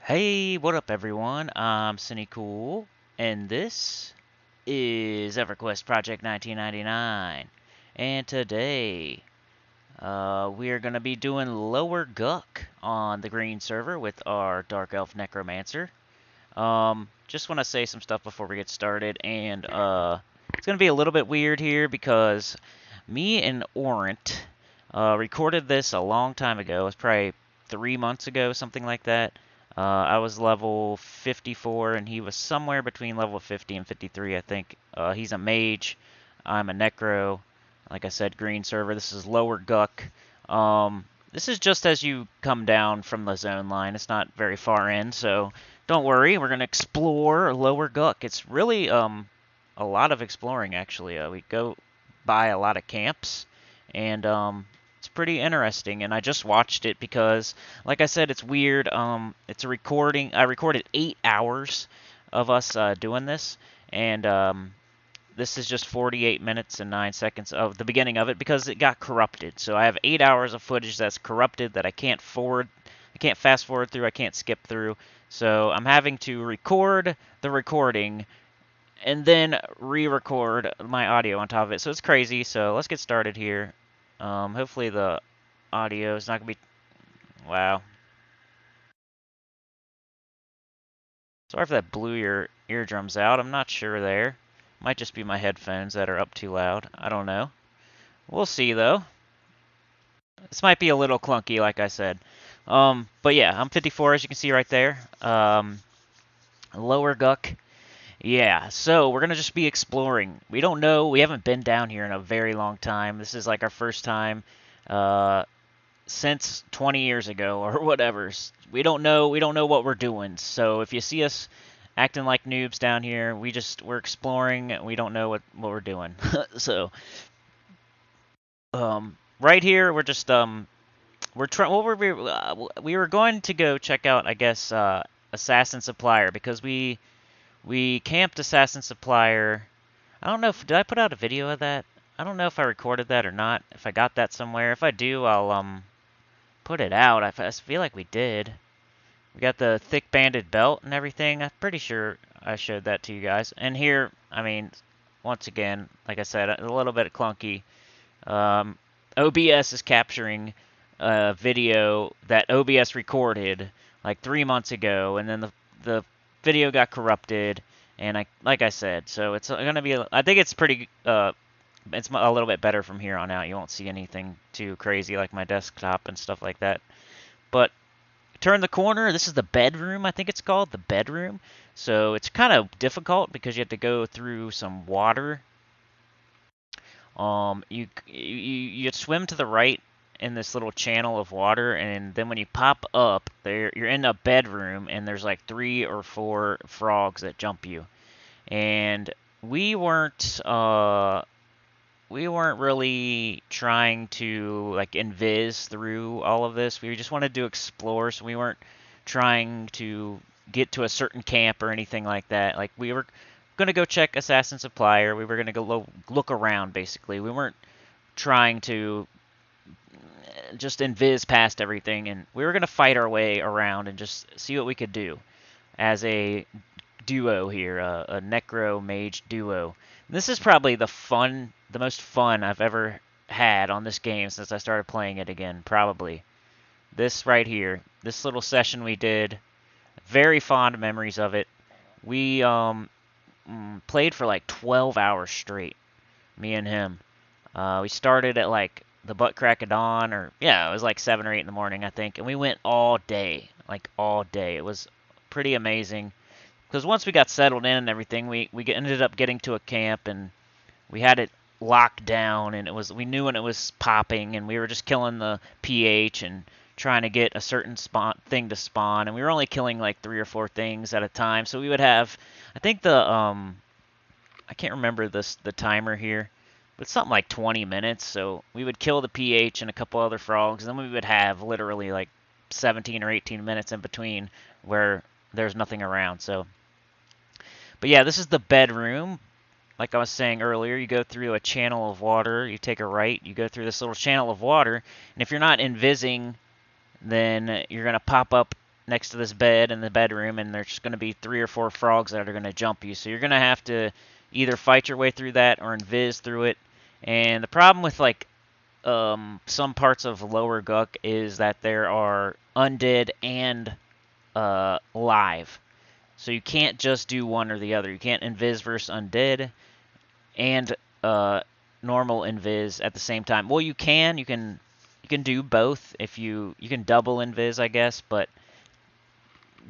Hey, what up everyone? I'm Cool, and this is EverQuest Project 1999. And today, we are going to be doing Lower Guk on the green server with our Dark Elf Necromancer. Just want to say some stuff before we get started, and it's going to be a little bit weird here because me and Orant recorded this a long time ago. It was probably 3 months ago, something like that. I was level 54, and he was somewhere between level 50 and 53, I think. He's a mage. I'm a necro. Like I said, green server. This is Lower Guk. This is just as you come down from the zone line. It's not very far in, so don't worry. We're going to explore Lower Guk. It's really a lot of exploring, actually. We go by a lot of camps, and it's pretty interesting. And I just watched it because, like I said, it's weird. It's a recording. I recorded 8 hours of us doing this, and this is just 48 minutes and 9 seconds of the beginning of it because it got corrupted. So I have 8 hours of footage that's corrupted that I can't fast forward through, I can't skip through. So I'm having to record the recording and then re-record my audio on top of it. So it's crazy. So let's get started here. Hopefully the audio is not gonna be. Wow. Sorry if that blew your eardrums out. I'm not sure there. Might just be my headphones that are up too loud. I don't know. We'll see though. This might be a little clunky, like I said. But yeah, I'm 54, as you can see right there. Lower Guk. Yeah, so we're gonna just be exploring. We don't know. We haven't been down here in a very long time. This is like our first time since 20 years ago or whatever. We don't know. We don't know what we're doing. So if you see us acting like noobs down here, we're exploring. We don't know what we're doing. So right here, we're just we're trying. What were we were going to go check out, I guess, Assassin Supplier because we camped Assassin Supplier. I don't know if did I put out a video of that. I don't know if I recorded that or not. If I got that somewhere. If I do, I'll put it out. I feel like we did. We got the thick banded belt and everything. I'm pretty sure I showed that to you guys. And here, I mean, once again, like I said, a little bit clunky. OBS is capturing a video that OBS recorded like 3 months ago, and then the video got corrupted. And like I said, so it's gonna be. I think it's pretty. It's a little bit better from here on out. You won't see anything too crazy like my desktop and stuff like that. But turn the corner. This is the bedroom. I think it's called the bedroom. So it's kind of difficult because you have to go through some water. You swim to the right in this little channel of water, and then when you pop up there, you're in a bedroom, and there's like 3 or 4 frogs that jump you. And we weren't really trying to like invis through all of this. We just wanted to explore, so we weren't trying to get to a certain camp or anything like that. Like we were gonna go check Assassin Supplier. We were gonna go look around basically. We weren't trying to just invis past everything, and we were gonna fight our way around and just see what we could do as a duo here, a Necro Mage Duo. This is probably the most fun I've ever had on this game since I started playing it again, probably. This right here, this little session we did, very fond memories of it. We played for like 12 hours straight, me and him. We started at like the butt crack of dawn, or yeah, it was like 7 or 8 in the morning, I think, and we went all day, like all day. It was pretty amazing. Because once we got settled in and everything, we ended up getting to a camp, and we had it locked down, and we knew when it was popping, and we were just killing the pH and trying to get a certain thing to spawn, and we were only killing like 3 or 4 things at a time. So we would have, I think I can't remember the timer here, but something like 20 minutes. So we would kill the pH and a couple other frogs, and then we would have literally like 17 or 18 minutes in between where there's nothing around. So, but yeah, this is the bedroom. Like I was saying earlier, you go through a channel of water, you take a right, you go through this little channel of water, and if you're not invising, then you're going to pop up next to this bed in the bedroom, and there's going to be 3 or 4 frogs that are going to jump you. So you're going to have to either fight your way through that or invis through it. And the problem with like some parts of Lower Guk is that there are undead and live. So you can't just do one or the other. You can't invis versus undead and normal invis at the same time. Well, you can. You can do both if you can double invis, I guess, but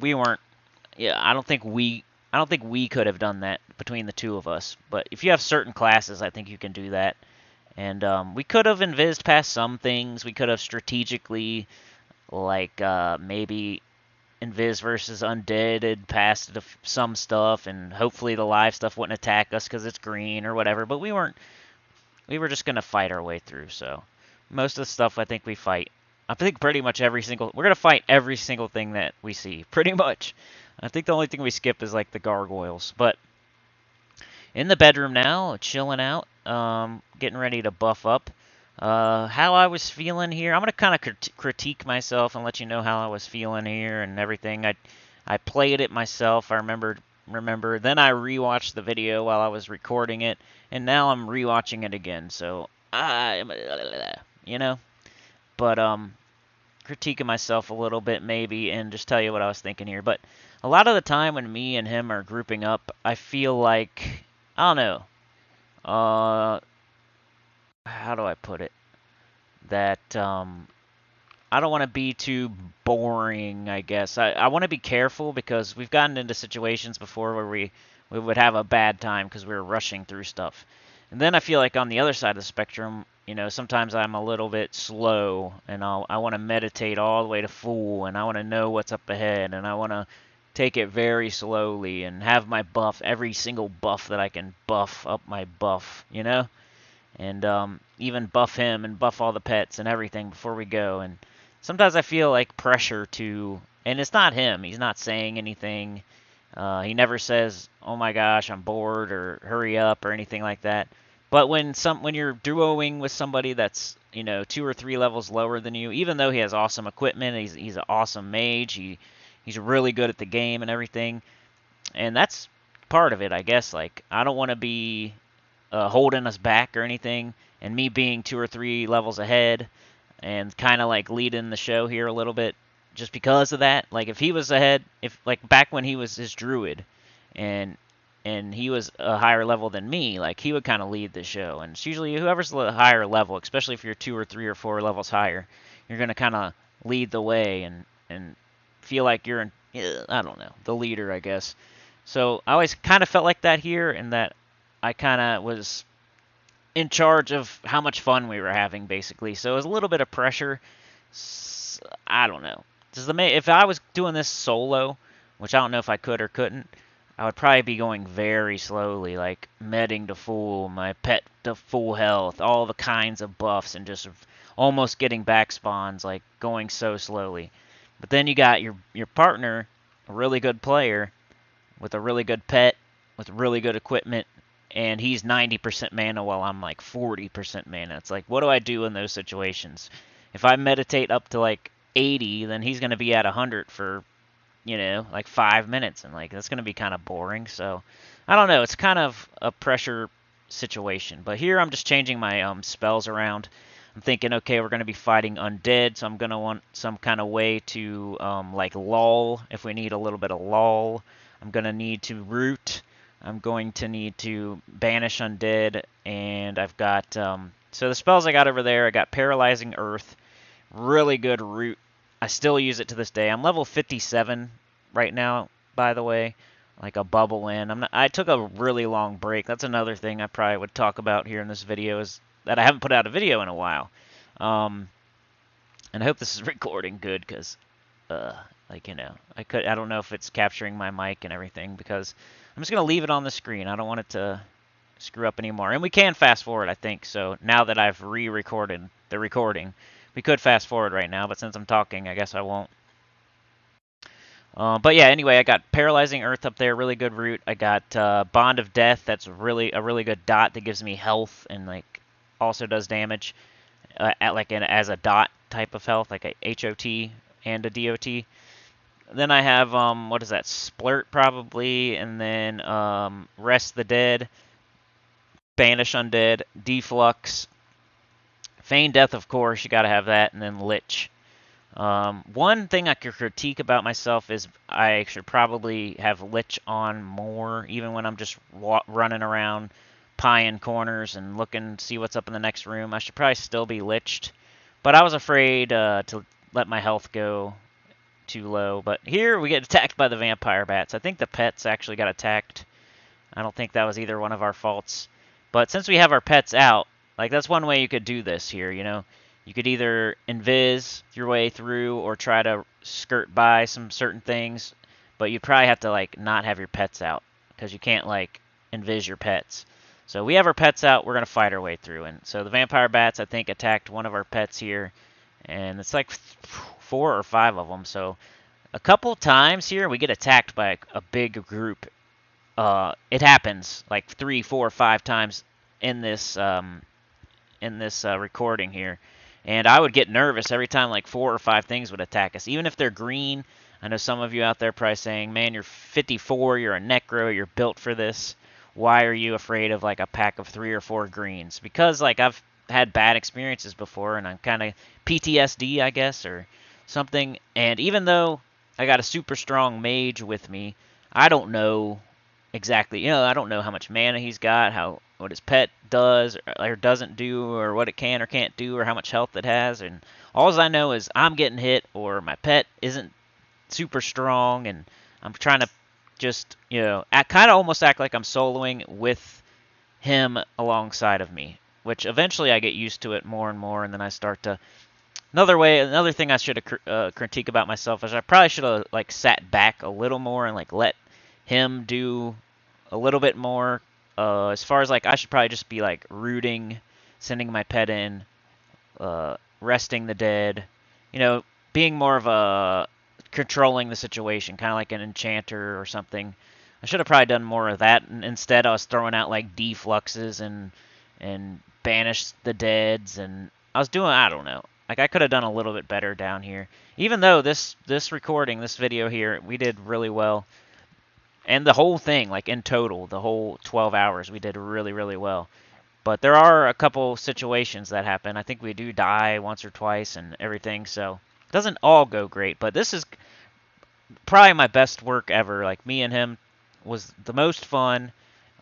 we weren't. Yeah, I don't think we could have done that between the two of us. But if you have certain classes, I think you can do that. And we could have invised past some things. We could have strategically, like maybe invis versus undead and past some stuff, and hopefully the live stuff wouldn't attack us because it's green or whatever. But we weren't. We were just gonna fight our way through. So most of the stuff I think we fight. I think pretty much every single. We're gonna fight every single thing that we see. Pretty much. I think the only thing we skip is like the gargoyles. But in the bedroom now, chilling out, getting ready to buff up. How I was feeling here, I'm gonna kind of critique myself and let you know how I was feeling here and everything. I played it myself. I remember. Then I rewatched the video while I was recording it, and now I'm rewatching it again. So you know, but critiquing myself a little bit maybe, and just tell you what I was thinking here. But a lot of the time when me and him are grouping up, I feel like I don't know. How do I put it? That I don't want to be too boring, I guess. I want to be careful because we've gotten into situations before where we would have a bad time because we were rushing through stuff. And then I feel like on the other side of the spectrum, you know, sometimes I'm a little bit slow and I want to meditate all the way to full, and I want to know what's up ahead, and I want to take it very slowly and have my buff, every single buff that I can buff up my buff, you know? And even buff him and buff all the pets and everything before we go. And sometimes I feel like pressure to, and it's not him. He's not saying anything. He never says, "Oh my gosh, I'm bored," or "Hurry up," or anything like that. But when you're duoing with somebody that's 2 or 3 levels lower than you, even though he has awesome equipment, he's an awesome mage. He's really good at the game and everything, and that's part of it, I guess. Like I don't want to be holding us back or anything, and me being 2 or 3 levels ahead and kind of like leading the show here a little bit just because of that. Like if he was ahead, if like back when he was his druid and he was a higher level than me, like he would kind of lead the show. And it's usually whoever's the higher level, especially if you're 2 or 3 or 4 levels higher, you're going to kind of lead the way and feel like you're in, I don't know, the leader, I guess. So I always kind of felt like that here, and that I kind of was in charge of how much fun we were having, basically. So it was a little bit of pressure. I don't know. If I was doing this solo, which I don't know if I could or couldn't, I would probably be going very slowly, like medding to full, my pet to full health, all the kinds of buffs, and just almost getting back spawns, like going so slowly. But then you got your partner, a really good player, with a really good pet, with really good equipment, and he's 90% mana while I'm like 40% mana. It's like, what do I do in those situations? If I meditate up to like 80, then he's going to be at 100 for, like 5 minutes, and like that's going to be kind of boring. So I don't know. It's kind of a pressure situation. But here I'm just changing my spells around. I'm thinking, okay, we're going to be fighting undead, so I'm going to want some kind of way to like lull if we need a little bit of lull. I'm going to need to root. I'm going to need to banish undead, and I've got, so the spells I got over there, I got Paralyzing Earth, really good root. I still use it to this day. I'm level 57 right now, by the way, like a bubble in. I took a really long break. That's another thing I probably would talk about here in this video, is that I haven't put out a video in a while. And I hope this is recording good, because, I don't know if it's capturing my mic and everything, because I'm just going to leave it on the screen. I don't want it to screw up anymore. And we can fast forward, I think. So now that I've re-recorded the recording, we could fast forward right now. But since I'm talking, I guess I won't. But yeah, anyway, I got Paralyzing Earth up there, really good root. I got Bond of Death, that's a really good dot that gives me health and like also does damage as a dot type of health, like a HOT and a DOT. Then I have, what is that, Splurt probably, and then Rest the Dead, Banish Undead, Deflux, Feign Death, of course, you gotta have that, and then Lich. One thing I could critique about myself is I should probably have Lich on more, even when I'm just running around pieing corners and looking to see what's up in the next room. I should probably still be Liched, but I was afraid to let my health go too low. But here we get attacked by the vampire bats. I think the pets actually got attacked. I don't think that was either one of our faults. But since we have our pets out, like that's one way you could do this here, you know. You could either invis your way through or try to skirt by some certain things, but you probably have to like not have your pets out because you can't like invis your pets. So we have our pets out, we're going to fight our way through. And so the vampire bats, I think, attacked one of our pets here, and it's like 4 or 5 of them. So a couple times here we get attacked by a big group. It happens like 3, 4, 5 times in this recording here, and I would get nervous every time like 4 or 5 things would attack us, even if they're green. I know some of you out there probably saying, "Man, you're 54, you're a necro, you're built for this. Why are you afraid of like a pack of 3 or 4 greens?" Because like I've had bad experiences before, and I'm kind of PTSD, I guess, or something. And even though I got a super strong mage with me, I don't know exactly, you know, I don't know how much mana he's got, what his pet does or doesn't do, or what it can or can't do, or how much health it has. And all I know is I'm getting hit, or my pet isn't super strong, and I'm trying to just, you know, kind of almost act like I'm soloing with him alongside of me, which eventually I get used to it more and more, and then I start to. Another thing I should critique about myself is I probably should have like sat back a little more and like let him do a little bit more. As far as like, I should probably just be like rooting, sending my pet in, resting the dead, you know, being more of a controlling the situation, kind of like an enchanter or something. I should have probably done more of that, and instead I was throwing out like defluxes and banish the deads, and I was doing, I don't know. Like I could have done a little bit better down here. Even though this recording, this video here, we did really well. And the whole thing, like in total, the whole 12 hours, we did really, really well. But there are a couple situations that happen. I think we do die once or twice and everything, so it doesn't all go great. But this is probably my best work ever. Like me and him was the most fun.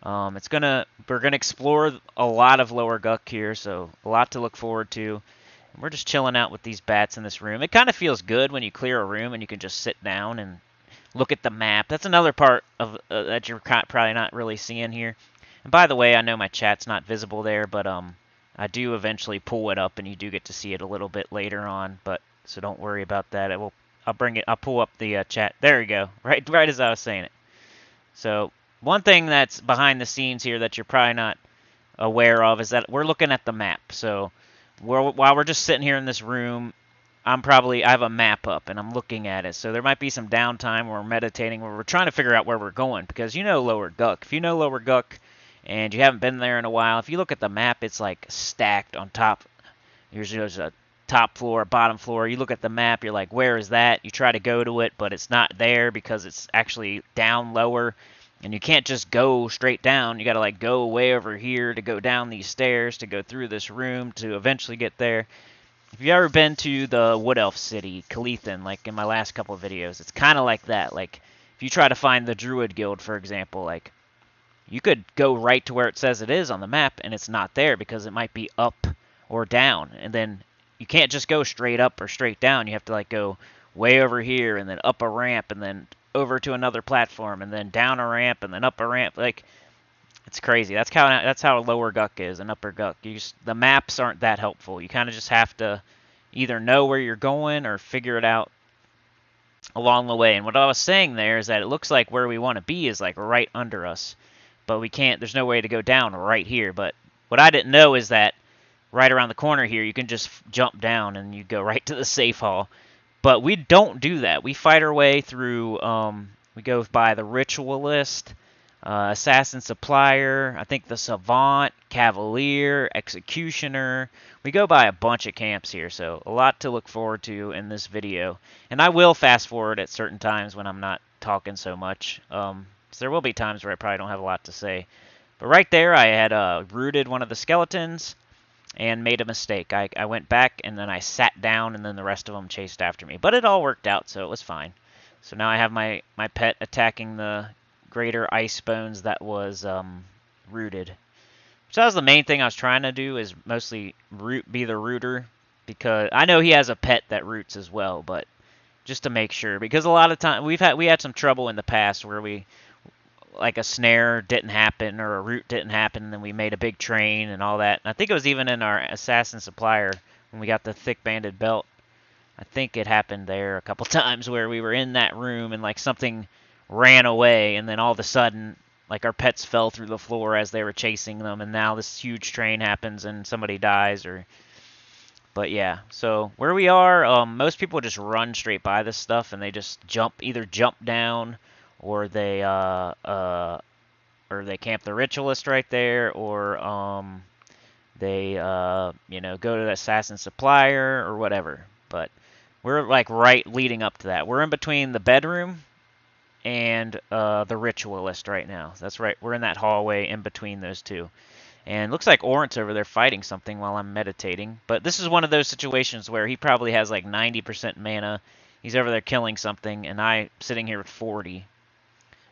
We're gonna explore a lot of Lower Guk here, so a lot to look forward to. And we're just chilling out with these bats in this room. It kind of feels good when you clear a room and you can just sit down and look at the map. That's another part of that you're probably not really seeing here. And by the way, I know my chat's not visible there, but I do eventually pull it up, and you do get to see it a little bit later on. But so don't worry about that. I'll pull up the chat. There we go. Right as I was saying it. So one thing that's behind the scenes here that you're probably not aware of is that we're looking at the map. So while we're just sitting here in this room, I have a map up and I'm looking at it. So there might be some downtime where we're meditating, where we're trying to figure out where we're going, because you know Lower Guk. If you know Lower Guk and you haven't been there in a while, if you look at the map, it's like stacked on top. There's a top floor, a bottom floor. You look at the map, you're like, where is that? You try to go to it, but it's not there because it's actually down lower. And you can't just go straight down. You got to like go way over here to go down these stairs, to go through this room, to eventually get there. If you've ever been to the Wood Elf City, Clethan, like in my last couple of videos, it's kind of like that. Like, if you try to find the Druid Guild, for example, like, you could go right to where it says it is on the map, and it's not there because it might be up or down. And then you can't just go straight up or straight down. You have to, like, go way over here, and then up a ramp, and then over to another platform, and then down a ramp, and then up a ramp. Like, it's crazy. That's how Lower Guk is and Upper Guk. The maps aren't that helpful. You kind of just have to either know where you're going or figure it out along the way. And what I was saying there is that it looks like where we want to be is like right under us, but we can't. There's no way to go down right here. But what I didn't know is that right around the corner here, you can just jump down and you go right to the safe hall. But we don't do that. We fight our way through. We go by the Ritualist. Assassin Supplier, I think the Savant, Cavalier, Executioner. We go by a bunch of camps here, so a lot to look forward to in this video. And I will fast forward at certain times when I'm not talking so much. So there will be times where I probably don't have a lot to say. But right there, I had rooted one of the skeletons and made a mistake. I went back and then I sat down and then the rest of them chased after me. But it all worked out, so it was fine. So now I have my pet attacking the greater ice bones that was rooted. So that was the main thing I was trying to do, is mostly be the rooter, because I know he has a pet that roots as well, but just to make sure, because a lot of time we had some trouble in the past where we, like, a snare didn't happen or a root didn't happen, and then we made a big train and all that. And I think it was even in our assassin supplier when we got the thick banded belt. I think it happened there a couple times where we were in that room and like something ran away, and then all of a sudden, like, our pets fell through the floor as they were chasing them, and now this huge train happens and somebody dies. Or, but yeah, so where we are, most people just run straight by this stuff and they just either jump down, or they camp the Ritualist right there, or they go to the assassin supplier or whatever. But we're like right leading up to that. We're in between the bedroom and the Ritualist right now. That's right. We're in that hallway in between those two. And looks like Orant's over there fighting something while I'm meditating. But this is one of those situations where he probably has like 90% mana. He's over there killing something, and I'm sitting here with 40.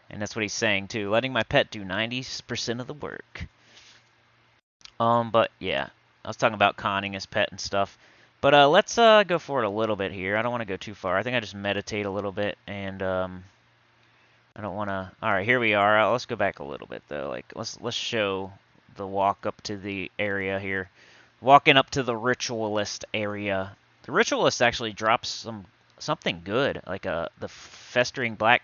And that's what he's saying too. Letting my pet do 90% of the work. But yeah, I was talking about conning his pet and stuff. But let's go forward a little bit here. I don't want to go too far. I think I just meditate a little bit, and I don't want to. All right, here we are. Let's go back a little bit though. Like, let's show the walk up to the area here. Walking up to the Ritualist area. The Ritualist actually drops something good, like the Festering Black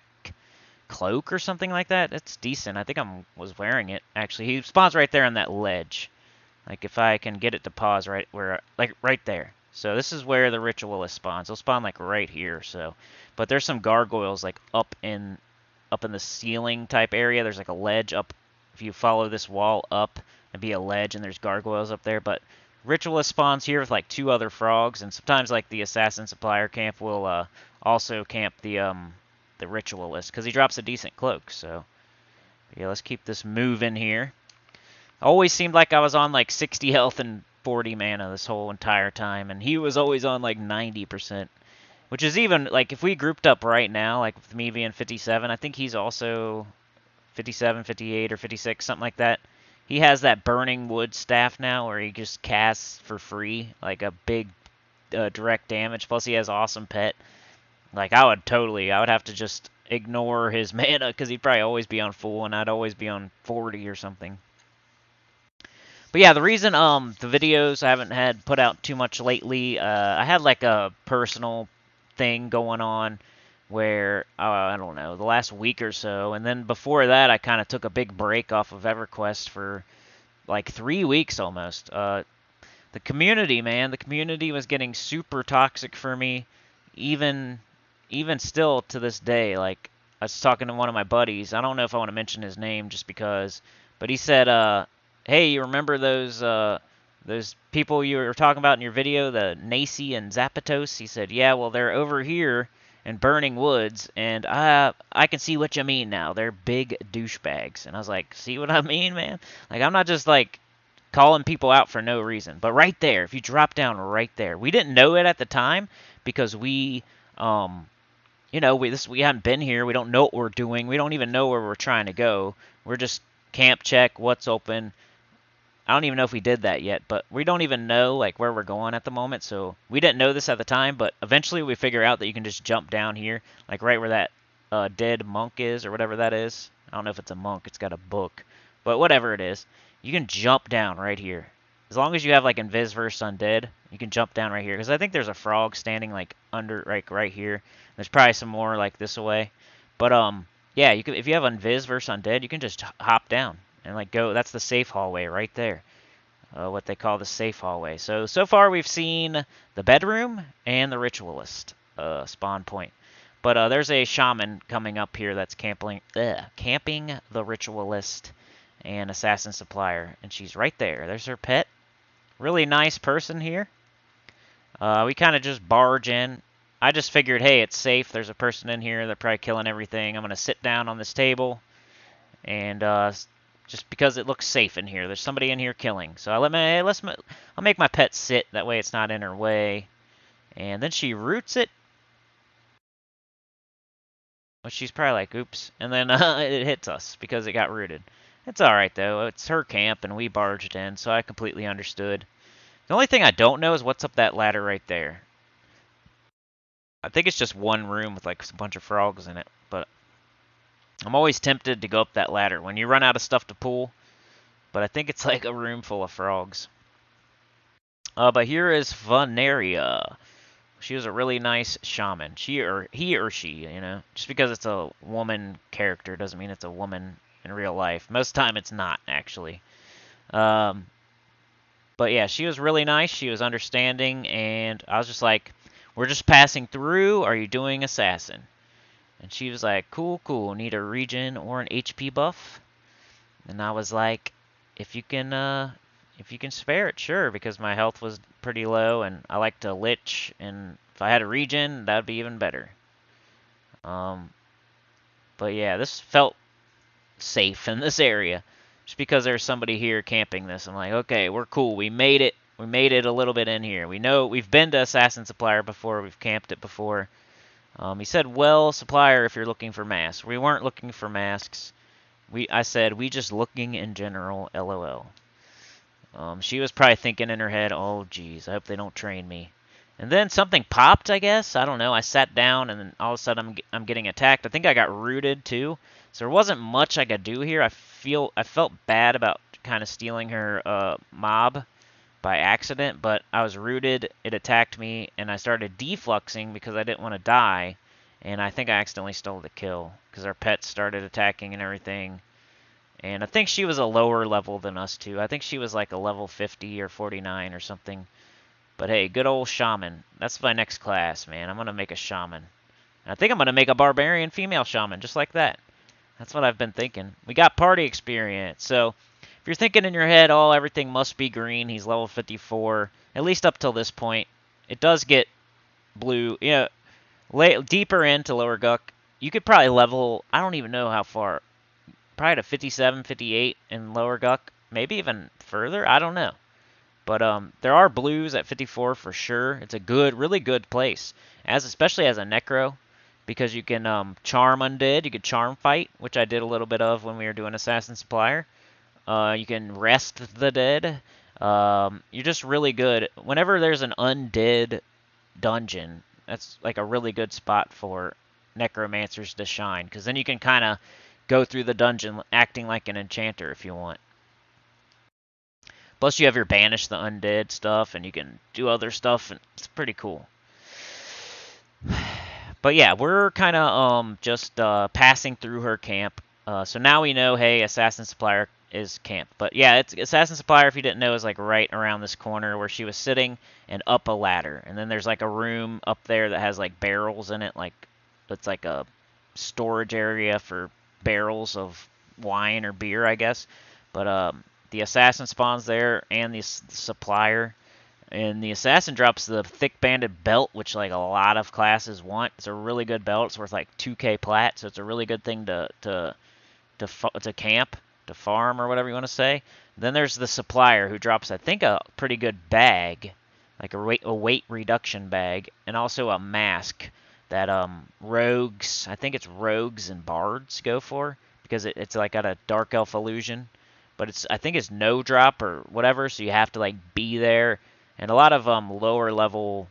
Cloak or something like that. It's decent. I think I was wearing it actually. He spawns right there on that ledge. Like, if I can get it to pause right where, like right there. So this is where the Ritualist spawns. He'll spawn like right here. So, but there's some gargoyles like up in the ceiling type area. There's like a ledge up. If you follow this wall up, it'd be a ledge, and there's gargoyles up there. But Ritualist spawns here with like 2 other frogs, and sometimes like the assassin supplier camp will also camp the Ritualist, because he drops a decent cloak. So yeah, let's keep this moving here. Always seemed like I was on like 60 health and 40 mana this whole entire time, and he was always on like 90%. Which is even, like, if we grouped up right now, like with me being 57, I think he's also 57, 58, or 56, something like that. He has that Burning Wood staff now where he just casts for free, like a big direct damage. Plus he has awesome pet. Like, I would have to just ignore his mana, because he'd probably always be on full, and I'd always be on 40 or something. But yeah, the reason the videos I haven't had put out too much lately, I had like a personal thing going on where, I don't know, the last week or so, and then before that I kind of took a big break off of EverQuest for like 3 weeks almost. The community, man, the community was getting super toxic for me, even still to this day. Like, I was talking to one of my buddies. I don't know if I want to mention his name just because, but he said, hey, you remember those people you were talking about in your video, the Nacy and Zapatos? He said, yeah, well, they're over here in Burning Woods, and I can see what you mean now. They're big douchebags. And I was like, see what I mean, man? Like, I'm not just, like, calling people out for no reason. But right there, if you drop down right there. We didn't know it at the time because we hadn't been here. We don't know what we're doing. We don't even know where we're trying to go. We're just camp check, what's open. I don't even know if we did that yet, but we don't even know like where we're going at the moment. So we didn't know this at the time, but eventually we figure out that you can just jump down here, like right where that dead monk is, or whatever that is. I don't know if it's a monk. It's got a book, but whatever it is, you can jump down right here. As long as you have like Invis versus Undead, you can jump down right here. Because I think there's a frog standing like under, like right here. There's probably some more like this away, but yeah, you can, if you have Invis versus Undead, you can just hop down and like go. That's the safe hallway right there. What they call the safe hallway. So far we've seen the bedroom and the Ritualist spawn point. But there's a shaman coming up here that's camping the Ritualist and Assassin Supplier, and she's right there. There's her pet. Really nice person here. We kind of just barge in. I just figured, hey, it's safe. There's a person in here. They're probably killing everything. I'm going to sit down on this table. And just because it looks safe in here. There's somebody in here killing. So I'll make my pet sit. That way it's not in her way. And then she roots it. But she's probably like, oops. And then it hits us because it got rooted. It's alright, though. It's her camp, and we barged in, so I completely understood. The only thing I don't know is what's up that ladder right there. I think it's just one room with like a bunch of frogs in it, but I'm always tempted to go up that ladder when you run out of stuff to pull, but I think it's like a room full of frogs. But here is Veneria. She was a really nice shaman. He or she, you know. Just because it's a woman character doesn't mean it's a woman in real life. Most of the time it's not, actually. But yeah, she was really nice. She was understanding, and I was just like, we're just passing through. Are you doing assassin? And she was like, cool, cool. Need a regen or an HP buff? And I was like, if you can spare it, sure, because my health was pretty low, and I like to lich, and if I had a regen, that'd be even better. But yeah, this felt safe in this area. Just because there's somebody here camping this, I'm like, okay, we're cool. We made it. We made it a little bit in here. We know we've been to Assassin Supplier before. We've camped it before. He said, well, Supplier, if you're looking for masks. We weren't looking for masks. I said, we just looking in general, LOL. She was probably thinking in her head, oh, geez, I hope they don't train me. And then something popped, I guess. I don't know. I sat down, and then all of a sudden I'm getting attacked. I think I got rooted, too. So there wasn't much I could do here. I felt bad about kind of stealing her mob by accident, but I was rooted. It attacked me, and I started defluxing because I didn't want to die. And I think I accidentally stole the kill because our pets started attacking and everything. And I think she was a lower level than us, too. I think she was like a level 50 or 49 or something. But hey, good old shaman. That's my next class, man. I'm going to make a shaman. And I think I'm going to make a barbarian female shaman, just like that. That's what I've been thinking. We got party experience. So if you're thinking in your head, oh, everything must be green, he's level 54, at least up till this point. It does get blue. Yeah, deeper into Lower Guk, you could probably level, I don't even know how far, probably to 57, 58 in Lower Guk, maybe even further, I don't know. But there are blues at 54 for sure. It's a good, really good place, especially as a Necro, because you can charm undead, you can charm fight, which I did a little bit of when we were doing Assassin Supplier. You can rest the dead. You're just really good. Whenever there's an undead dungeon, that's like a really good spot for necromancers to shine, because then you can kind of go through the dungeon acting like an enchanter if you want. Plus you have your banish the undead stuff, and you can do other stuff, and it's pretty cool. But yeah, we're kind of just passing through her camp. So now we know, hey, Assassin Supplier is camp. But yeah, it's Assassin Supplier, if you didn't know, is like right around this corner where she was sitting and up a ladder. And then there's like a room up there that has like barrels in it, like it's like a storage area for barrels of wine or beer, I guess. But the assassin spawns there, and the supplier. And the assassin drops the thick banded belt, which like a lot of classes want. It's a really good belt. It's worth like 2k plat, so it's a really good thing to camp, to farm, or whatever you want to say. Then there's the supplier, who drops, I think, a pretty good bag, like a weight reduction bag, and also a mask that rogues, I think it's rogues and bards go for, because it's like got a dark elf illusion. But I think it's no drop or whatever, so you have to like be there. And a lot of lower level,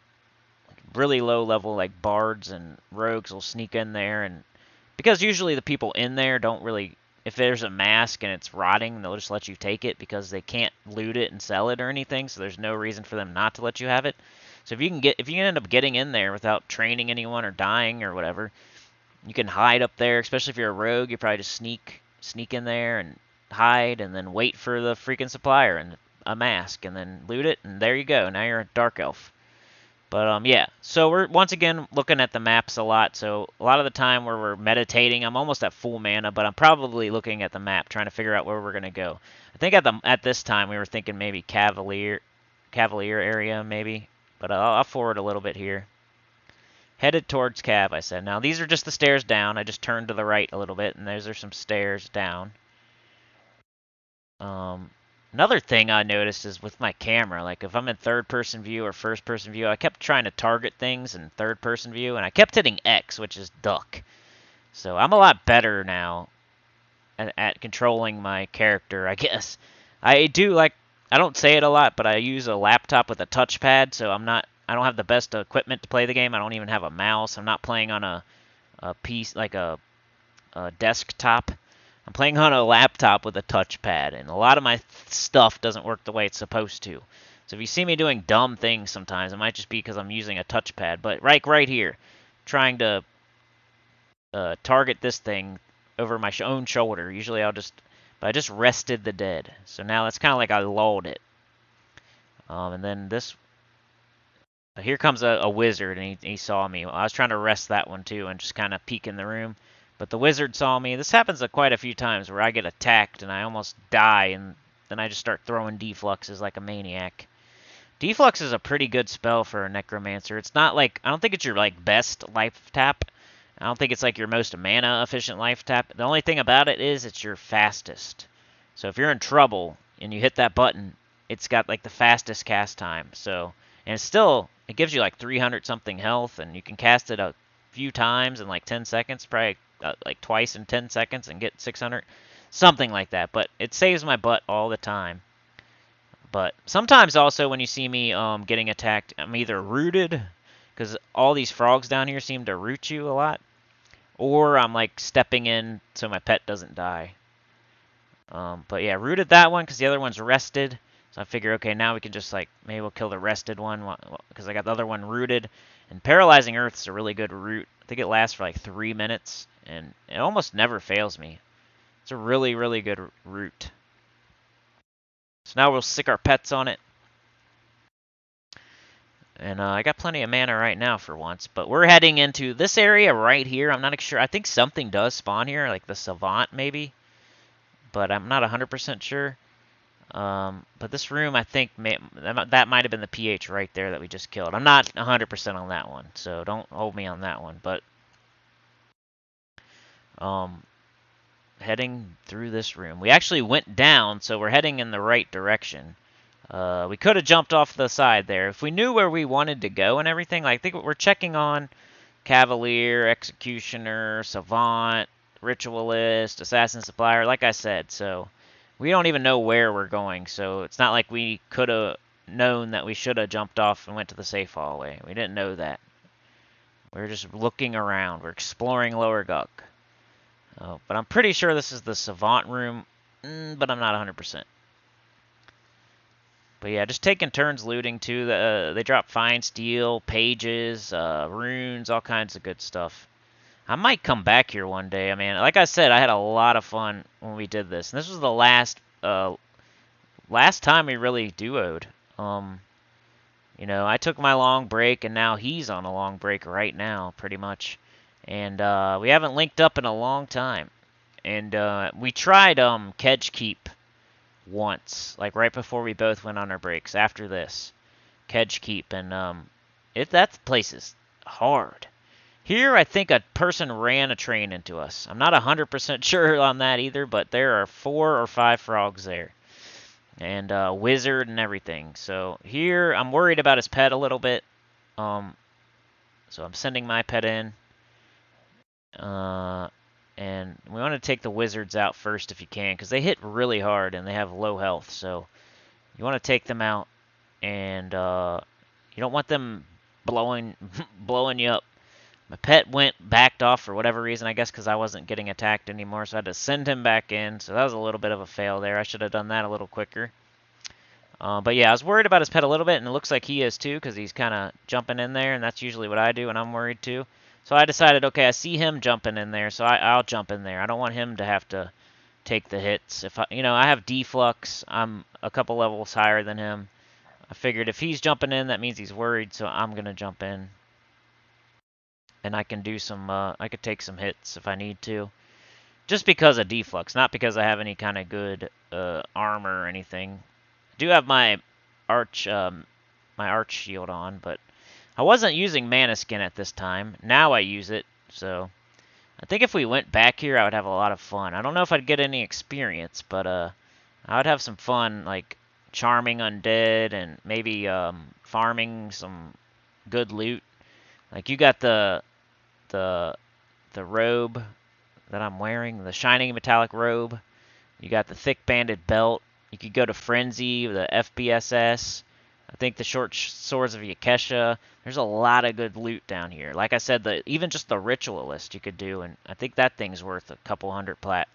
really low level, like bards and rogues will sneak in there, and because usually the people in there don't really, if there's a mask and it's rotting, they'll just let you take it because they can't loot it and sell it or anything, so there's no reason for them not to let you have it. So if you can end up getting in there without training anyone or dying or whatever, you can hide up there, especially if you're a rogue. You probably just sneak in there and hide, and then wait for the freaking supplier and a mask, and then loot it, and there you go. Now you're a dark elf. But yeah, so we're once again looking at the maps a lot. So a lot of the time where we're meditating, I'm almost at full mana, but I'm probably looking at the map, trying to figure out where we're gonna go. I think at this time we were thinking maybe Cavalier area maybe, but I'll forward a little bit here. Headed towards Cav, I said. Now these are just the stairs down. I just turned to the right a little bit, and those are some stairs down. Another thing I noticed is with my camera, like if I'm in third-person view or first-person view, I kept trying to target things in third-person view, and I kept hitting X, which is duck. So I'm a lot better now at controlling my character, I guess. I don't say it a lot, but I use a laptop with a touchpad, so I don't have the best equipment to play the game. I don't even have a mouse. I'm not playing on a piece, like a desktop. I'm playing on a laptop with a touchpad, and a lot of my stuff doesn't work the way it's supposed to. So if you see me doing dumb things sometimes, it might just be because I'm using a touchpad. But right here, trying to target this thing over my own shoulder. Usually but I just rested the dead. So now it's kind of like I lulled it. And then here comes a wizard, and he saw me. I was trying to rest that one too, and just kind of peek in the room. But the wizard saw me. This happens quite a few times where I get attacked and I almost die, and then I just start throwing defluxes like a maniac. Deflux is a pretty good spell for a necromancer. It's not like, I don't think it's your like best life tap. I don't think it's like your most mana efficient life tap. The only thing about it is it's your fastest. So if you're in trouble and you hit that button, it's got like the fastest cast time. So, and it gives you like 300 something health, and you can cast it a few times in like 10 seconds, probably like twice in 10 seconds and get 600, something like that. But it saves my butt all the time. But sometimes also when you see me getting attacked, I'm either rooted, because all these frogs down here seem to root you a lot, or I'm like stepping in so my pet doesn't die. But yeah, rooted that one because the other one's rested. So I figure, okay, now we can just like, maybe we'll kill the rested one because I got the other one rooted. And Paralyzing Earth's a really good root. I think it lasts for like 3 minutes, and it almost never fails me. It's a really, really good root. So now we'll stick our pets on it. And I got plenty of mana right now for once. But we're heading into this area right here. I'm not sure. I think something does spawn here, like the Savant maybe. But I'm not 100% sure. But this room, I think, that might have been the PH right there that we just killed. I'm not 100% on that one, so don't hold me on that one. But heading through this room. We actually went down, so we're heading in the right direction. We could have jumped off the side there. If we knew where we wanted to go and everything, like, I think we're checking on Cavalier, Executioner, Savant, Ritualist, Assassin Supplier, like I said, so we don't even know where we're going, so it's not like we could have known that we should have jumped off and went to the safe hallway. We didn't know that. We're just looking around. We're exploring Lower Guk. But I'm pretty sure this is the Savant room, but I'm not 100%. But yeah, just taking turns looting too. They drop fine steel, pages, runes, all kinds of good stuff. I might come back here one day. I mean, like I said, I had a lot of fun when we did this. And this was the last time we really duoed. You know, I took my long break, and now he's on a long break right now, pretty much. And we haven't linked up in a long time. And we tried Kedge Keep once, like right before we both went on our breaks. After this, Kedge Keep, and that place is hard. Here, I think a person ran a train into us. I'm not 100% sure on that either, but there are 4 or 5 frogs there. And a wizard and everything. So here, I'm worried about his pet a little bit. So I'm sending my pet in. And we want to take the wizards out first if you can, because they hit really hard and they have low health. So you want to take them out, and you don't want them blowing you up. My pet backed off for whatever reason, I guess because I wasn't getting attacked anymore, so I had to send him back in. So that was a little bit of a fail there. I should have done that a little quicker. But yeah, I was worried about his pet a little bit, and it looks like he is too, because he's kind of jumping in there, and that's usually what I do when I'm worried too. So I decided, okay, I see him jumping in there, so I'll jump in there. I don't want him to have to take the hits. I have deflux. I'm a couple levels higher than him. I figured if he's jumping in, that means he's worried, so I'm gonna jump in. And I can do some, I could take some hits if I need to. Just because of deflux, not because I have any kind of good armor or anything. I do have my arch shield on, but I wasn't using Mana Skin at this time. Now I use it, so I think if we went back here, I would have a lot of fun. I don't know if I'd get any experience, but I would have some fun, like charming undead and maybe farming some good loot. Like you got the robe that I'm wearing, the shining metallic robe. You got the thick banded belt. You could go to Frenzy, the FBSS. I think the short swords of Yakesha. There's a lot of good loot down here. Like I said, even just the Ritualist you could do, and I think that thing's worth a couple hundred plat.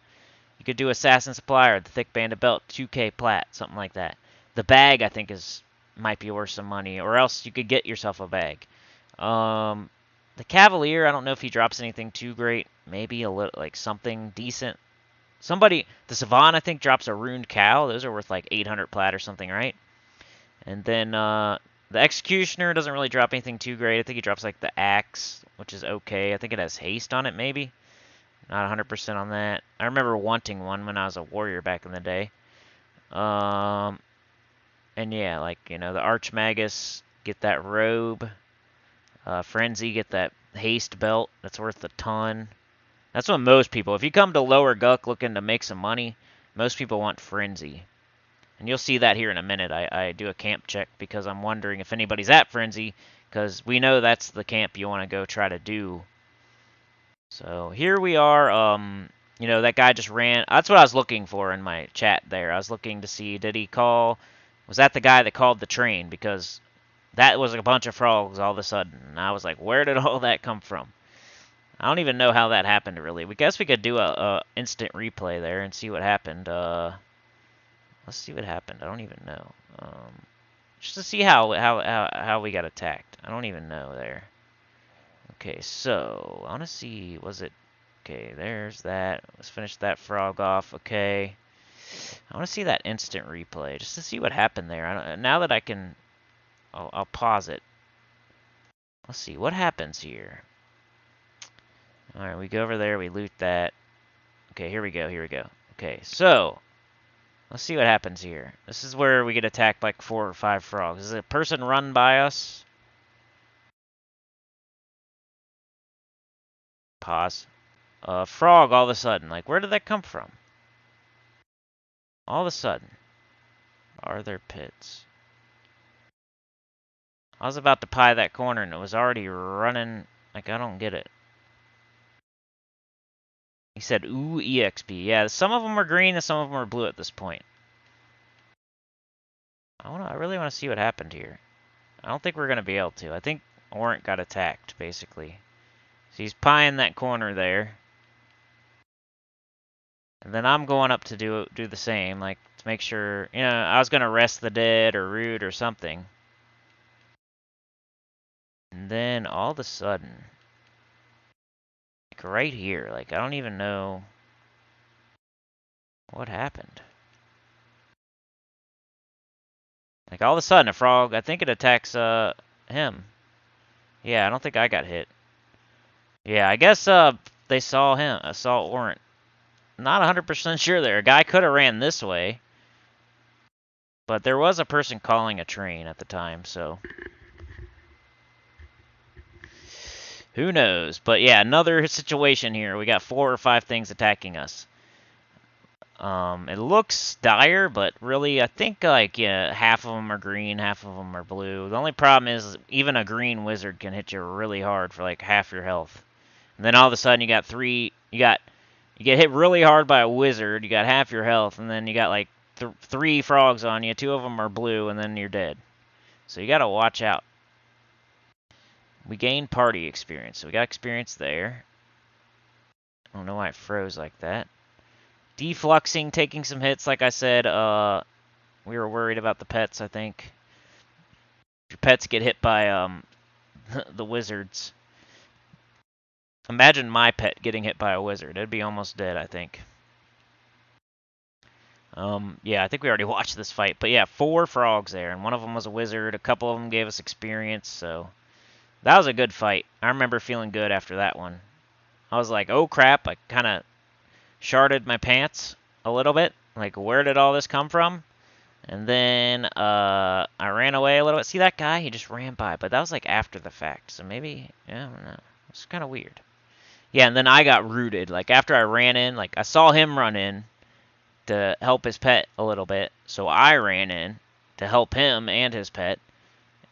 You could do Assassin Supply or the thick banded belt, 2k plat, something like that. The bag I think might be worth some money, or else you could get yourself a bag. The Cavalier, I don't know if he drops anything too great. Maybe a little, like something decent. The Savant, I think, drops a Ruined Cow. Those are worth like 800 plat or something, right? And then the Executioner doesn't really drop anything too great. I think he drops like the Axe, which is okay. I think it has haste on it, maybe. Not 100% on that. I remember wanting one when I was a warrior back in the day. And yeah, like, the Archmagus, get that robe. Frenzy, get that haste belt. That's worth a ton. That's what most people, if you come to Lower Guk looking to make some money, most people want Frenzy. And you'll see that here in a minute. I do a camp check because I'm wondering if anybody's at Frenzy, because we know that's the camp you want to go try to do. So here we are. That guy just ran. That's what I was looking for in my chat there. I was looking to see, was that the guy that called the train? Because that was a bunch of frogs all of a sudden. And I was like, where did all that come from? I don't even know how that happened, really. We guess we could do a instant replay there and see what happened. Let's see what happened. I don't even know. Just to see how we got attacked. I don't even know there. Okay, so I want to see. Was it? Okay, there's that. Let's finish that frog off. Okay. I want to see that instant replay just to see what happened there. Now that I can, I'll pause it. Let's see what happens here. All right, we go over there. We loot that. Okay, here we go. Here we go. Okay, so let's see what happens here. This is where we get attacked by 4 or 5 frogs. Is a person run by us? Pause. Frog all of a sudden. Like, where did that come from? All of a sudden. Are there pits? I was about to pie that corner and it was already running. Like, I don't get it. He said, ooh, EXP. Yeah, some of them are green and some of them are blue at this point. I really want to see what happened here. I don't think we're going to be able to. I think Orant got attacked, basically. So he's pieing that corner there. And then I'm going up to do the same, like, to make sure, I was going to rest the dead or root or something. And then all of a sudden, like right here, like, I don't even know what happened. Like, all of a sudden, a frog, I think it attacks, him. Yeah, I don't think I got hit. Yeah, I guess, they saw him, saw Orant. Not 100% sure there. A guy could have ran this way. But there was a person calling a train at the time, so who knows? But yeah, another situation here. We got 4 or 5 things attacking us. It looks dire, but really, I think, like, yeah, half of them are green, half of them are blue. The only problem is even a green wizard can hit you really hard for, like, half your health. And then all of a sudden, you got 3, you get hit really hard by a wizard, you got half your health, and then you got, like, 3 frogs on you, 2 of them are blue, and then you're dead. So you gotta watch out. We gained party experience, so we got experience there. I don't know why it froze like that. Defluxing, taking some hits, like I said, we were worried about the pets, I think. If your pets get hit by, the wizards. Imagine my pet getting hit by a wizard. It'd be almost dead, I think. Yeah, I think we already watched this fight. But yeah, 4 frogs there, and one of them was a wizard. A couple of them gave us experience, so that was a good fight. I remember feeling good after that one. I was like, oh crap, I kind of sharded my pants a little bit. Like, where did all this come from? And then I ran away a little bit. See that guy? He just ran by, but that was like after the fact. So maybe, yeah, I don't know. It's kind of weird. Yeah, and then I got rooted. Like after I ran in, like I saw him run in to help his pet a little bit. So I ran in to help him and his pet.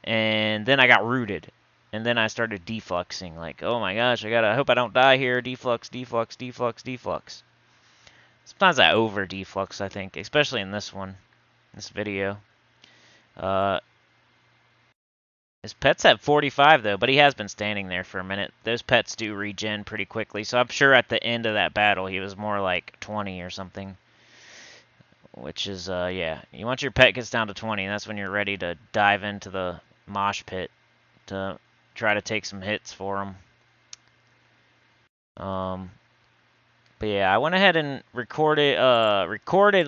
And then I got rooted. And then I started defluxing. Like, oh my gosh, I hope I don't die here. Deflux, deflux, deflux, deflux. Sometimes I over deflux, I think, especially in this one, this video. His pet's at 45 though, but he has been standing there for a minute. Those pets do regen pretty quickly, so I'm sure at the end of that battle he was more like 20 or something. Which is, yeah. Once your pet gets down to 20, that's when you're ready to dive into the mosh pit to try to take some hits for him. But yeah, I went ahead and recorded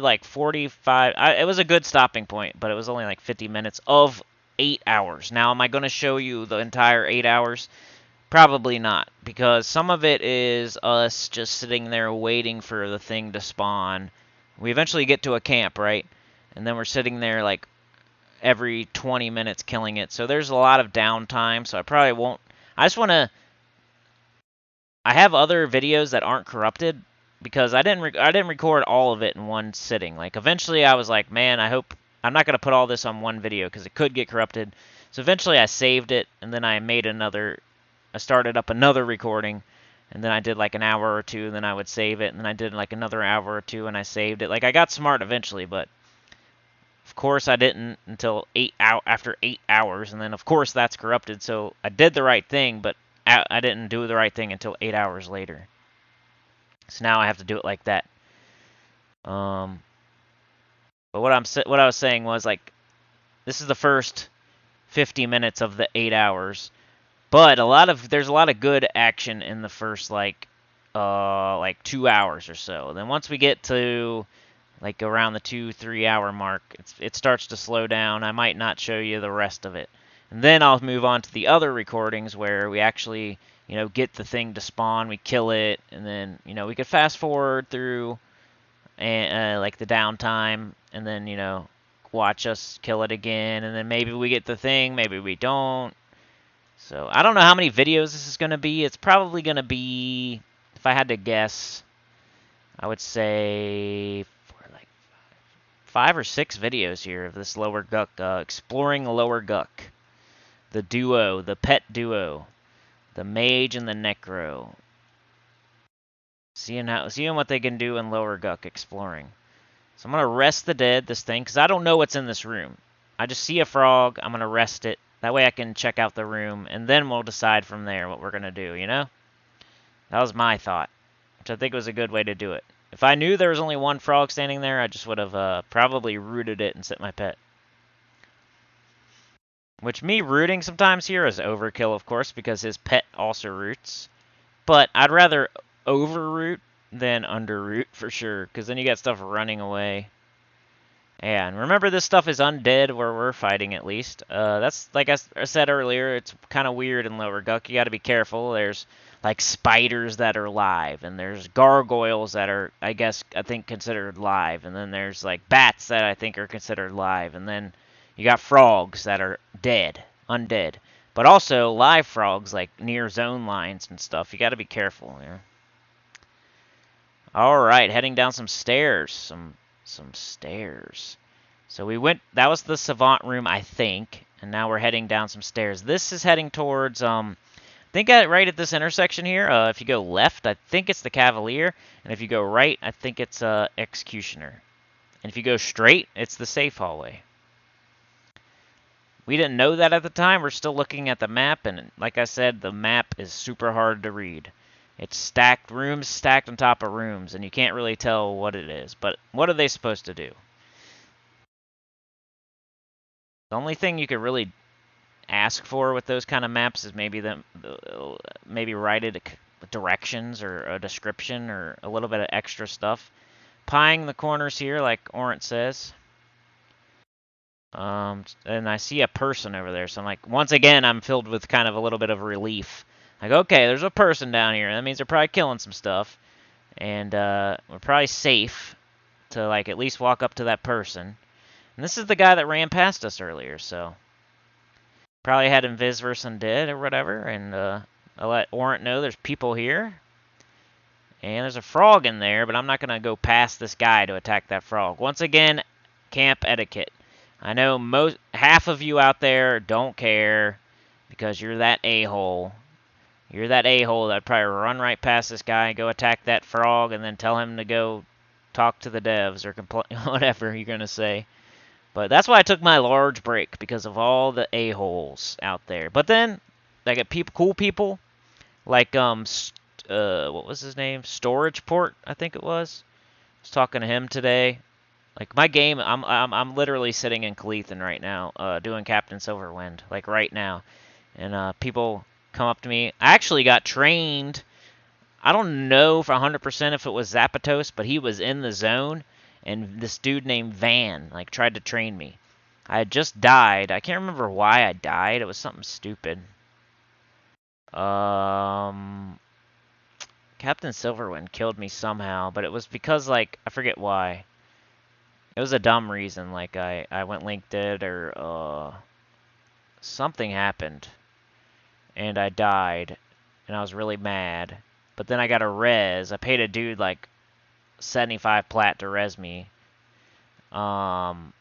like 45. It was a good stopping point, but it was only like 50 minutes of 8 hours. Now, am I going to show you the entire 8 hours? Probably not, because some of it is us just sitting there waiting for the thing to spawn. We eventually get to a camp, right? And then we're sitting there like every 20 minutes killing it. So there's a lot of downtime, so I probably won't. I just want to. I have other videos that aren't corrupted because I didn't record all of it in one sitting. Like eventually I was like, man, I hope I'm not going to put all this on one video because it could get corrupted. So eventually I saved it, and then I started up another recording, and then I did like an hour or two, and then I would save it, and then I did like another hour or two, and I saved it. Like I got smart eventually, but of course I didn't until after 8 hours, and then of course that's corrupted. So I did the right thing, but I didn't do the right thing until 8 hours later. So now I have to do it like that. But what I was saying was like, this is the first 50 minutes of the 8 hours, but there's a lot of good action in the first like 2 hours or so. Then once we get to like around the 2-3 hour mark, it starts to slow down. I might not show you the rest of it. And then I'll move on to the other recordings where we actually, get the thing to spawn, we kill it, and then, we could fast forward through like the downtime, and then, watch us kill it again, and then maybe we get the thing, maybe we don't. So I don't know how many videos this is going to be. It's probably going to be, if I had to guess, I would say 5 or 6 videos here of this Lower Guk, exploring Lower Guk. The duo, the pet duo, the mage and the necro. Seeing what they can do in Lower Guk exploring. So I'm going to rest the dead, this thing, because I don't know what's in this room. I just see a frog, I'm going to rest it. That way I can check out the room, and then we'll decide from there what we're going to do, That was my thought, which I think was a good way to do it. If I knew there was only one frog standing there, I just would have probably rooted it and set my pet. Which me rooting sometimes here is overkill, of course, because his pet also roots. But I'd rather over-root than under-root for sure, because then you got stuff running away. Yeah, and remember this stuff is undead where we're fighting at least. That's, like I said earlier, it's kind of weird in Lower Guk. You got to be careful. There's like spiders that are live, and there's gargoyles that are, I think considered live, and then there's like bats that I think are considered live, and then you got frogs that are dead, undead. But also live frogs like near zone lines and stuff. You got to be careful here. All right, heading down some stairs. Some stairs. So we went, that was the savant room, I think, and now we're heading down some stairs. This is heading towards, I think right at this intersection here, if you go left, I think it's the Cavalier, and if you go right, I think it's Executioner. And if you go straight, it's the safe hallway. We didn't know that at the time. We're still looking at the map, and like I said, the map is super hard to read. It's stacked, rooms stacked on top of rooms, and you can't really tell what it is. But what are they supposed to do? The only thing you could really ask for with those kind of maps is maybe write it directions or a description or a little bit of extra stuff. pieing the corners here, like Orant says. And I see a person over there, so I'm like, once again, I'm filled with kind of a little bit of relief. Like, okay, there's a person down here. That means they're probably killing some stuff. And we're probably safe to, like, at least walk up to that person. And this is the guy that ran past us earlier, so probably had invis versus undead or whatever. And I'll let Orant know there's people here. And there's a frog in there, but I'm not going to go past this guy to attack that frog. Once again, camp etiquette. I know half of you out there don't care because you're that a-hole. You're that a-hole that'd probably run right past this guy and go attack that frog and then tell him to go talk to the devs or whatever you're going to say. But that's why I took my large break, because of all the a-holes out there. But then, I get cool people, like, what was his name? Storage Port, I think it was. I was talking to him today. Like, my game, I'm literally sitting in Calethan right now, doing Captain Silverwind, like right now. And people come up to me. I actually got trained. I don't know for 100% if it was Zapatos, but he was in the zone, and this dude named Van, like, tried to train me. I had just died. I can't remember why I died. It was something stupid. Captain Silverwind killed me somehow, but it was because, like, I forget why. It was a dumb reason, like I went linked it or something happened and I died and I was really mad. But then I got a res. I paid a dude like 75 plat to res me. And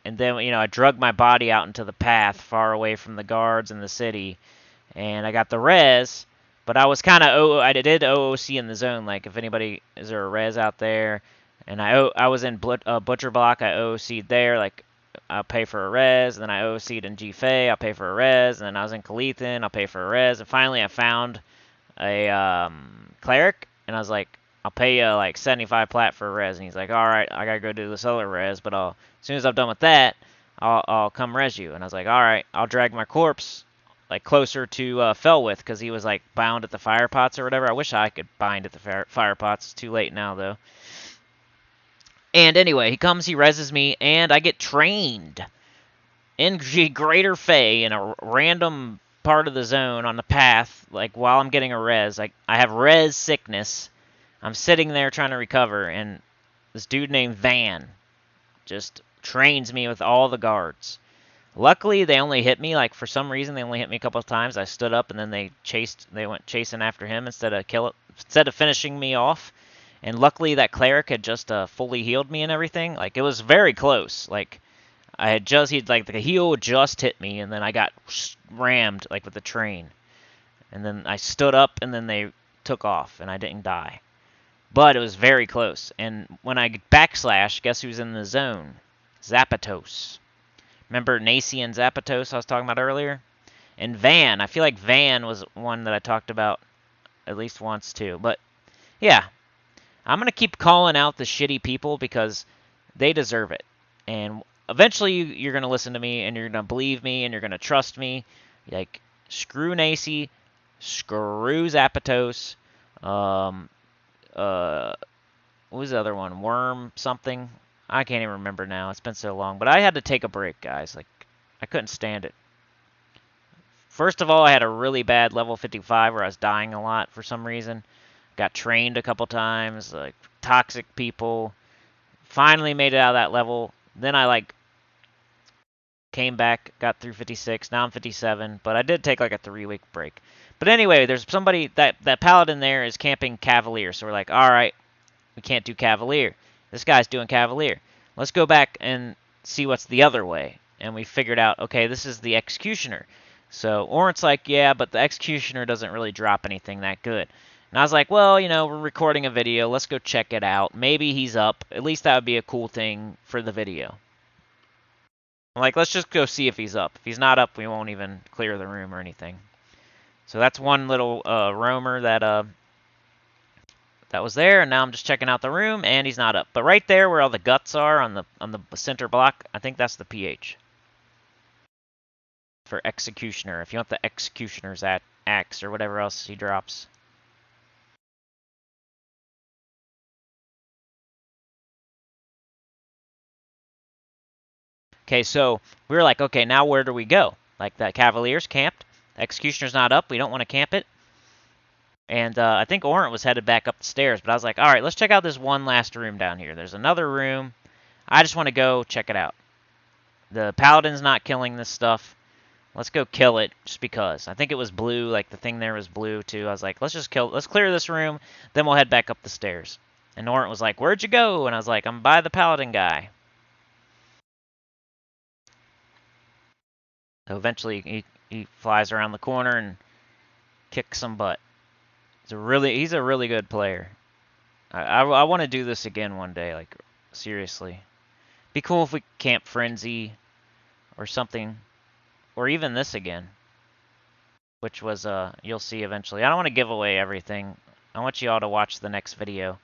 then, you know, I drug my body out into the path far away from the guards in the city and I got the res, but I was kind of I did OOC in the zone, like if anybody is there a res out there. And I was in Butcher Block. I OOC'd there. Like, I'll pay for a res. And then I OOC'd in GFA. I'll pay for a res. And then I was in Calethan. I'll pay for a res. And finally, I found a cleric. And I was like, I'll pay you like 75 plat for a res. And he's like, all right, I gotta go do this other res. But as soon as I'm done with that, I'll come res you. And I was like, all right, I'll drag my corpse like closer to Felwith, because he was like bound at the fire pots or whatever. I wish I could bind at the fire pots. It's too late now though. And anyway, he comes, he reses me, and I get trained in Greater Fey in a random part of the zone on the path, like while I'm getting a res. Like, I have res sickness. I'm sitting there trying to recover, and this dude named Van just trains me with all the guards. Luckily, they only hit me, like, for some reason, they only hit me a couple of times. I stood up, and then they went chasing after him instead of finishing me off. And luckily, that cleric had just fully healed me and everything. Like, it was very close. Like, like, the heal just hit me, and then I got rammed, like, with the train. And then I stood up, and then they took off, and I didn't die. But it was very close. And when I backslash, guess who's in the zone? Zapatos. Remember Nacy and Zapatos I was talking about earlier? And Van. I feel like Van was one that I talked about at least once, too. But, yeah. I'm going to keep calling out the shitty people because they deserve it. And eventually you're going to listen to me and you're going to believe me and you're going to trust me. Like, screw Nacy, screw Zapatos, what was the other one? Worm something? I can't even remember now. It's been so long. But I had to take a break, guys. Like, I couldn't stand it. First of all, I had a really bad level 55 where I was dying a lot for some reason. Got trained a couple times, like, toxic people. Finally made it out of that level. Then I, like, came back, got through 56. Now I'm 57. But I did take, like, a 3-week break. But anyway, there's somebody, that paladin there is camping Cavalier. So we're like, alright, we can't do Cavalier. This guy's doing Cavalier. Let's go back and see what's the other way. And we figured out, okay, this is the Executioner. So Orant's like, yeah, but the Executioner doesn't really drop anything that good. And I was like, well, you know, we're recording a video. Let's go check it out. Maybe he's up. At least that would be a cool thing for the video. I'm like, let's just go see if he's up. If he's not up, we won't even clear the room or anything. So that's one little roamer that was there. And now I'm just checking out the room, and he's not up. But right there where all the guts are on the center block, I think that's the PH. For Executioner. If you want the Executioner's axe or whatever else he drops. Okay, so we were like, okay, now where do we go? Like, the Cavaliers camped. The Executioner's not up. We don't want to camp it. And I think Orant was headed back up the stairs, but I was like, all right, let's check out this one last room down here. There's another room. I just want to go check it out. The Paladin's not killing this stuff. Let's go kill it just because. I think it was blue, like the thing there was blue too. I was like, let's clear this room, then we'll head back up the stairs. And Orant was like, where'd you go? And I was like, I'm by the Paladin guy. So eventually he flies around the corner and kicks some butt. He's a really good player. I want to do this again one day, like seriously. Be cool if we camp Frenzy or something, or even this again, which was you'll see eventually. I don't want to give away everything. I want you all to watch the next video.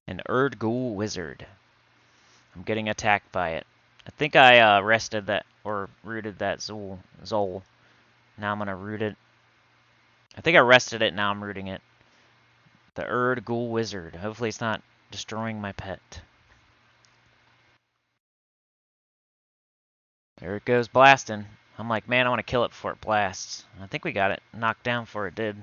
An Erdgul wizard. I'm getting attacked by it. I think I rested that or rooted that Zol. Now I'm gonna root it. I think I rested it. Now I'm rooting it. The Erdgul wizard. Hopefully it's not destroying my pet. There it goes blasting. I'm like, man, I want to kill it before it blasts. I think we got it knocked down before it did.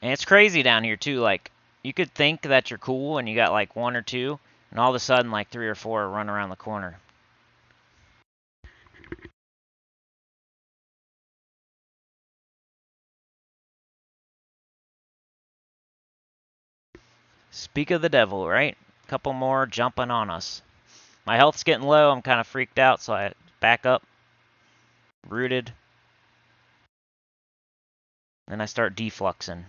And it's crazy down here too. Like, you could think that you're cool and you got like one or two, and all of a sudden like 3 or 4 run around the corner. Speak of the devil, right? Couple more jumping on us. My health's getting low. I'm kind of freaked out, so I back up. Rooted. Then I start defluxing.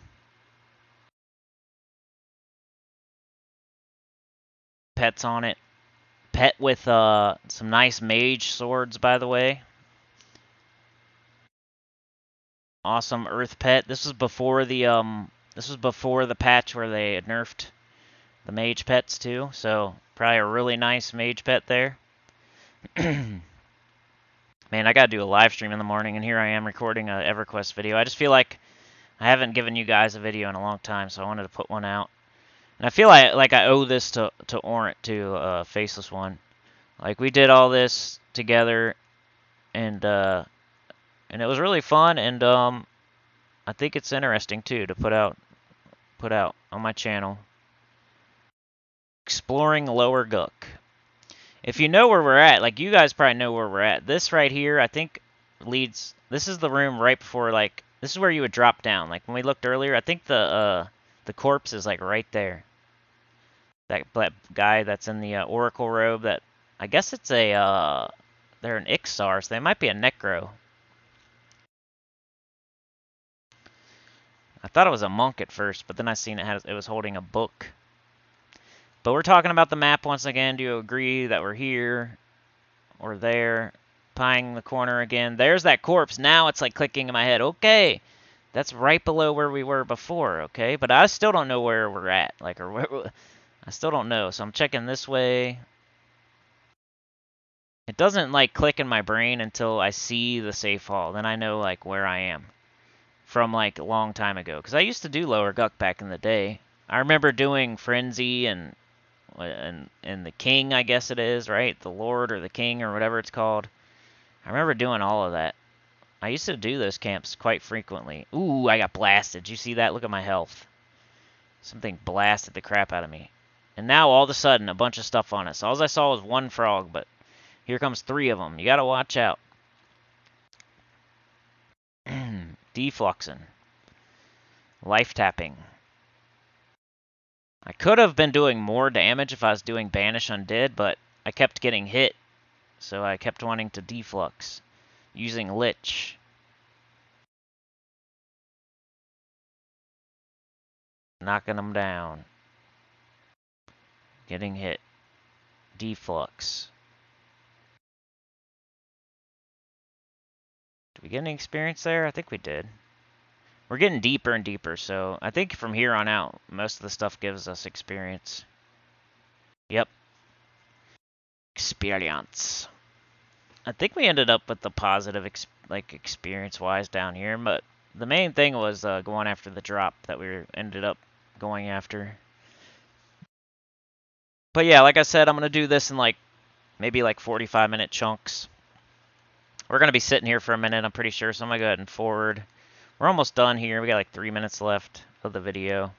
Pet's on it. Pet with some nice mage swords, by the way. Awesome earth pet. This was before the patch where they had nerfed the mage pets too. So probably a really nice mage pet there. Man, I gotta do a live stream in the morning, and here I am recording a EverQuest video. I just feel like I haven't given you guys a video in a long time, so I wanted to put one out. And I feel like I owe this to Orant too, Faceless One. Like, we did all this together, and it was really fun, and I think it's interesting too to put out on my channel. Exploring Lower Guk. If you know where we're at, like, you guys probably know where we're at. This right here, I think, leads. This is the room right before, like, this is where you would drop down. Like, when we looked earlier, I think the corpse is like right there. That guy that's in the Oracle robe. That, I guess it's a they're an Ixar, so they might be a Necro. I thought it was a monk at first, but then I seen it was holding a book. But we're talking about the map once again. Do you agree that we're here or there? Pieing the corner again. There's that corpse. Now it's like clicking in my head. Okay, that's right below where we were before. Okay, but I still don't know where we're at. Like, or where, I still don't know. So I'm checking this way. It doesn't like click in my brain until I see the safe hall. Then I know like where I am from like a long time ago. Because I used to do Lower Guk back in the day. I remember doing Frenzy and the King, I guess it is, right? The Lord or the King or whatever it's called. I remember doing all of that. I used to do those camps quite frequently. Ooh, I got blasted. Did you see that? Look at my health. Something blasted the crap out of me. And now all of a sudden, a bunch of stuff on us. All I saw was one frog, but here comes 3 of them. You gotta watch out. Defluxing. Life tapping. I could have been doing more damage if I was doing Banish Undead, but I kept getting hit, so I kept wanting to deflux. Using Lich. Knocking them down. Getting hit. Deflux. Did we get any experience there? I think we did. We're getting deeper and deeper, so I think from here on out, most of the stuff gives us experience. Yep. Experience. I think we ended up with the positive like experience-wise down here, but the main thing was going after the drop that we ended up going after. But yeah, like I said, I'm gonna do this in like maybe like 45-minute chunks. We're gonna be sitting here for a minute, I'm pretty sure, so I'm gonna go ahead and forward. We're almost done here. We got like 3 minutes left of the video.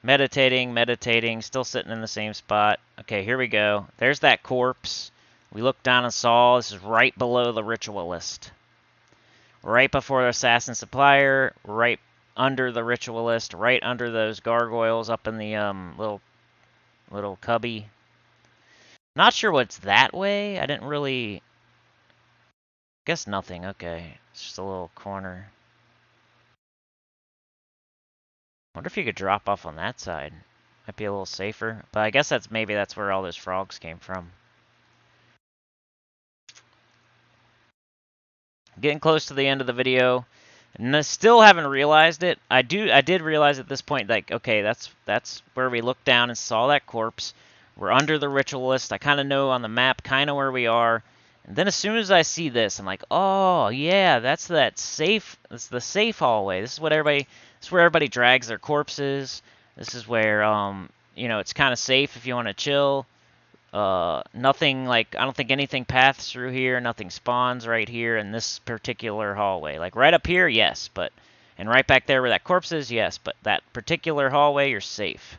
Meditating, meditating, still sitting in the same spot. Okay, here we go. There's that corpse. We looked down and saw this is right below the Ritualist. Right before the Assassin Supplier, right under the Ritualist, right under those gargoyles up in the little cubby. Not sure what's that way. I didn't really... Guess nothing. Okay. It's just a little corner. Wonder if you could drop off on that side. Might be a little safer. But I guess maybe that's where all those frogs came from. Getting close to the end of the video. And I still haven't realized it. I did realize at this point, like, okay, that's where we looked down and saw that corpse. We're under the Ritualist. I kind of know on the map kind of where we are. And then as soon as I see this, I'm like, oh yeah, that's the safe hallway. This is where everybody drags their corpses. This is where you know, it's kind of safe if you want to chill. Nothing like, I don't think anything paths through here. Nothing spawns right here in this particular hallway. Like right up here, yes, and right back there where that corpse is, yes, but that particular hallway, you're safe.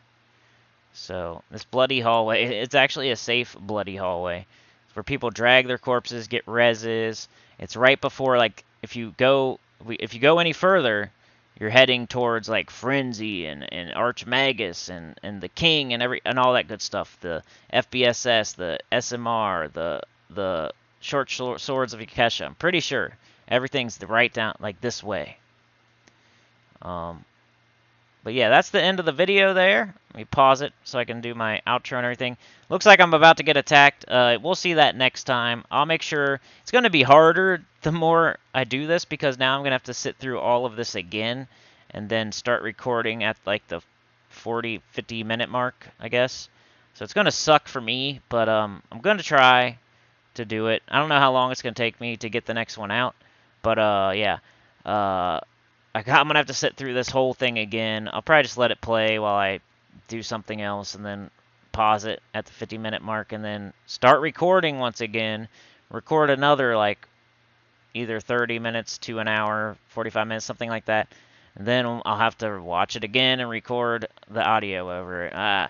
So this bloody hallway, it's actually a safe bloody hallway. It's where people drag their corpses, get reses. It's right before, like, if you go any further, you're heading towards like Frenzy and Archmagus and the King and all that good stuff. The FBSS, the SMR, the short swords of Ikesha. I'm pretty sure everything's right down like this way. But yeah, that's the end of the video there. Let me pause it so I can do my outro and everything. Looks like I'm about to get attacked. We'll see that next time. I'll make sure... It's going to be harder the more I do this because now I'm going to have to sit through all of this again and then start recording at like the 40, 50 minute mark, I guess. So it's going to suck for me, but I'm going to try to do it. I don't know how long it's going to take me to get the next one out, but yeah. I'm going to have to sit through this whole thing again. I'll probably just let it play while I do something else and then pause it at the 50-minute mark and then start recording once again. Record another, like, either 30 minutes to an hour, 45 minutes, something like that. And then I'll have to watch it again and record the audio over it.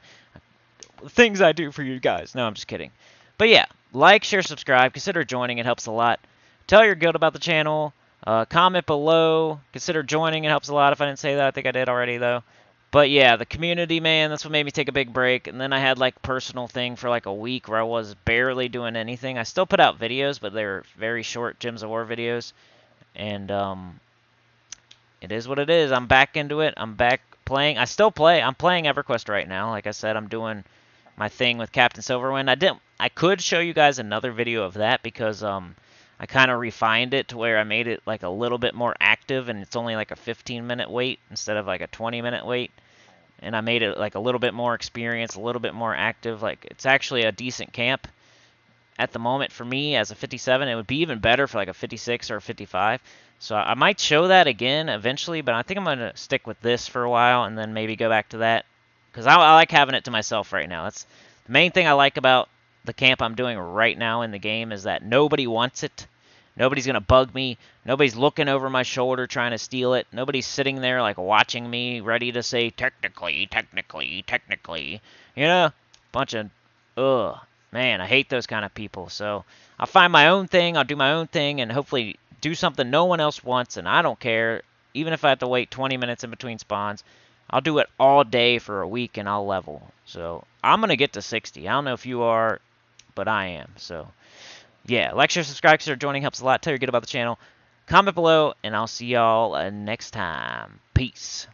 Things I do for you guys. No, I'm just kidding. But yeah, like, share, subscribe. Consider joining. It helps a lot. Tell your guild about the channel. Comment below. Consider joining. It helps a lot if I didn't say that. I think I did already, though. But yeah, the community, man, that's what made me take a big break. And then I had, like, personal thing for, like, a week where I was barely doing anything. I still put out videos, but they were very short Gems of War videos. And, it is what it is. I'm back into it. I'm back playing. I still play. I'm playing Everquest right now. Like I said, I'm doing my thing with Captain Silverwind. I could show you guys another video of that because, I kind of refined it to where I made it like a little bit more active and it's only like a 15-minute wait instead of like a 20-minute wait. And I made it like a little bit more experience, a little bit more active. Like it's actually a decent camp at the moment for me as a 57. It would be even better for like a 56 or a 55. So I might show that again eventually, but I think I'm going to stick with this for a while and then maybe go back to that. Because I like having it to myself right now. That's the main thing I like about the camp I'm doing right now in the game is that nobody wants it. Nobody's going to bug me. Nobody's looking over my shoulder trying to steal it. Nobody's sitting there like watching me ready to say technically, technically, technically. You know, bunch of, ugh. Man, I hate those kind of people. So I'll find my own thing. I'll do my own thing and hopefully do something no one else wants and I don't care. Even if I have to wait 20 minutes in between spawns, I'll do it all day for a week and I'll level. So I'm going to get to 60. I don't know if you are, but I am. So yeah, like, share, subscribe, consider joining, helps a lot. Tell your good about the channel. Comment below, and I'll see y'all next time. Peace.